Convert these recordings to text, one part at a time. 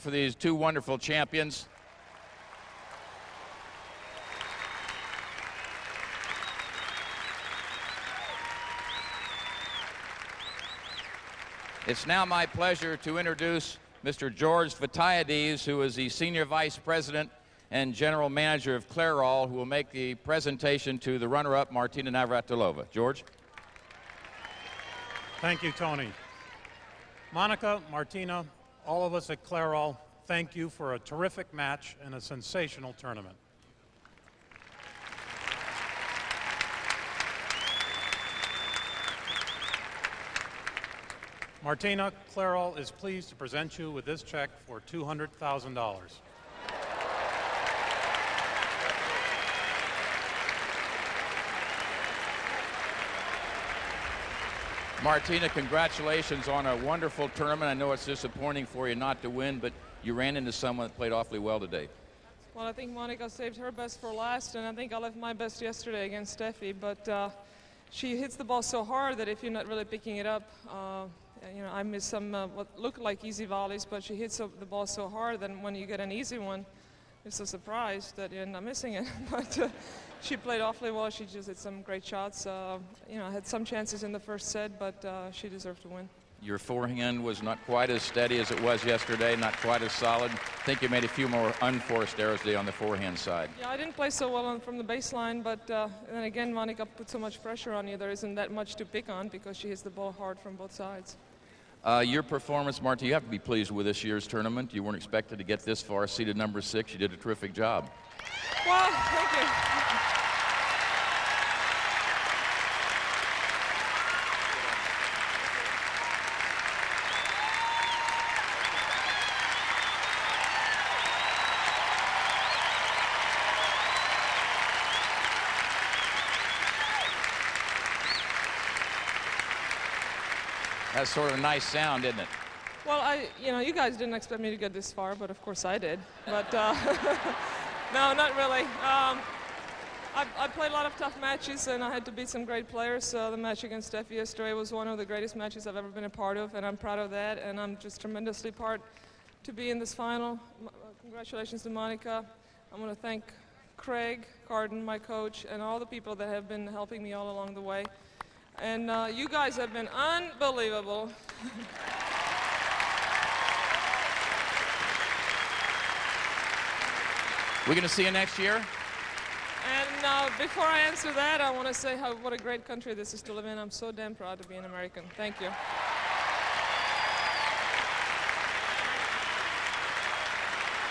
For these two wonderful champions. It's now my pleasure to introduce Mr. George Vitiades, who is the Senior Vice President and General Manager of Clairol, who will make the presentation to the runner-up, Martina Navratilova. George? Thank you, Tony. Monica, Martina, all of us at Clairol, thank you for a terrific match and a sensational tournament. Martina, Clairol is pleased to present you with this check for $200,000. Martina, congratulations on a wonderful tournament. I know it's disappointing for you not to win, but you ran into someone that played awfully well today. Well, I think Monica saved her best for last, and I think I left my best yesterday against Steffi, but she hits the ball so hard that if you're not really picking it up, you know, I missed some what looked like easy volleys, but she hits the ball so hard that when you get an easy one, it's a surprise that you end up missing it. But she played awfully well. She just hit some great shots. You know, had some chances in the first set, but she deserved to win. Your forehand was not quite as steady as it was yesterday, not quite as solid. I think you made a few more unforced errors today on the forehand side. Yeah, I didn't play so well from the baseline, but then again, Monica put so much pressure on you. There isn't that much to pick on because she hits the ball hard from both sides. Your performance, Marta, you have to be pleased with this year's tournament. You weren't expected to get this far, seeded number 6. You did a terrific job. Well, thank you. That's sort of a nice sound, isn't it? Well, you know, you guys didn't expect me to get this far, but of course I did. But no, not really. I played a lot of tough matches, and I had to beat some great players. The match against Steffi yesterday was one of the greatest matches I've ever been a part of, and I'm proud of that. And I'm just tremendously proud to be in this final. Congratulations to Monica. I want to thank Craig Carden, my coach, and all the people that have been helping me all along the way. And you guys have been unbelievable. We're going to see you next year? And before I answer that, I want to say what a great country this is to live in. I'm so damn proud to be an American. Thank you.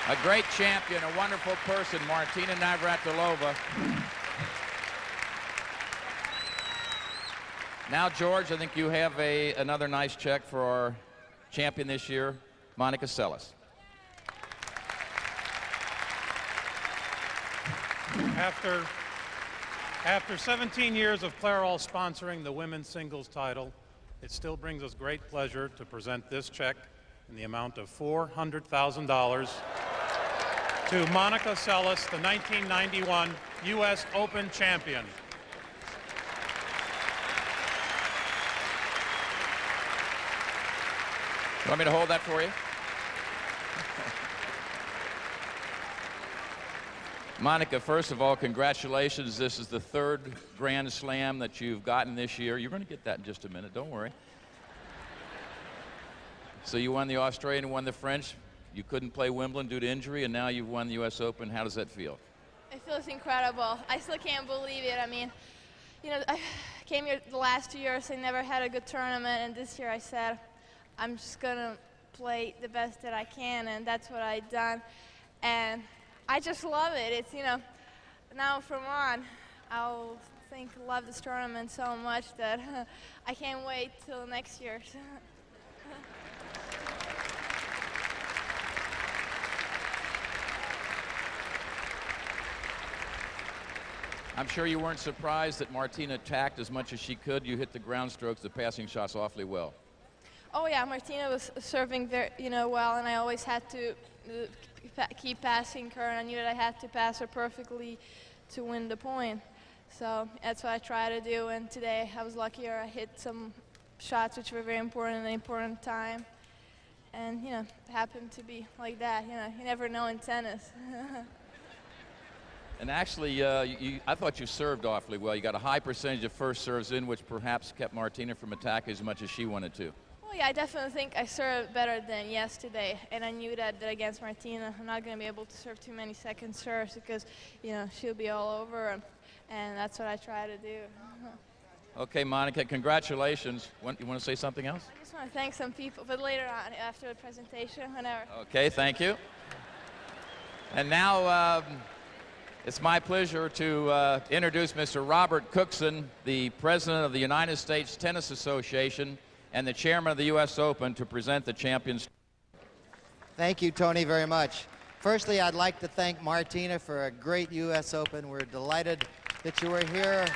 A great champion, a wonderful person, Martina Navratilova. Now, George, I think you have another nice check for our champion this year, Monica Seles. After 17 years of Clairol sponsoring the women's singles title, it still brings us great pleasure to present this check in the amount of $400,000 to Monica Seles, the 1991 U.S. Open champion. You want me to hold that for you? Monica, first of all, congratulations. This is the 3rd Grand Slam that you've gotten this year. You're going to get that in just a minute, don't worry. So you won the Australian and won the French. You couldn't play Wimbledon due to injury, and now you've won the U.S. Open. How does that feel? It feels incredible. I still can't believe it. I mean, you know, I came here the last 2 years. I never had a good tournament, and this year I said, I'm just going to play the best that I can, and that's what I've done. And I just love it. It's, you know, now from on, I'll love this tournament so much that I can't wait till next year. I'm sure you weren't surprised that Martina attacked as much as she could. You hit the ground strokes, the passing shots awfully well. Oh yeah, Martina was serving very, well, and I always had to keep passing her, and I knew that I had to pass her perfectly to win the point. So that's what I try to do, and today I was luckier. I hit some shots which were very important at an important time. and you know, it happened to be like that. You know, you never know in tennis. And actually, I thought you served awfully well. You got a high percentage of first serves in, which perhaps kept Martina from attacking as much as she wanted to. Well, yeah, I definitely think I served better than yesterday, and I knew that against Martina, I'm not going to be able to serve too many second serves because, you know, she'll be all over, and that's what I try to do. Okay, Monica, congratulations. You want to say something else? I just want to thank some people, but later on, after the presentation, whenever. Okay, thank you. And now it's my pleasure to introduce Mr. Robert Cookson, the president of the United States Tennis Association and the chairman of the U.S. Open, to present the champions. Thank you, Tony, very much. Firstly, I'd like to thank Martina for a great U.S. Open. We're delighted that you were here.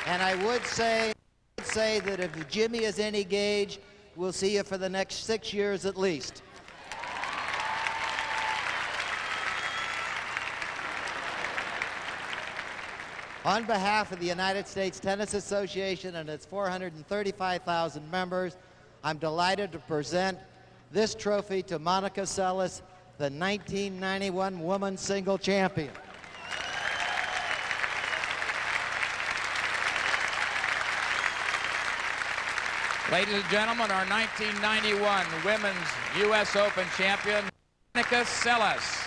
And I would say that if Jimmy is any gauge, we'll see you for the next 6 years at least. On behalf of the United States Tennis Association and its 435,000 members, I'm delighted to present this trophy to Monica Seles, the 1991 Women's Single Champion. Ladies and gentlemen, our 1991 Women's U.S. Open champion, Monica Seles.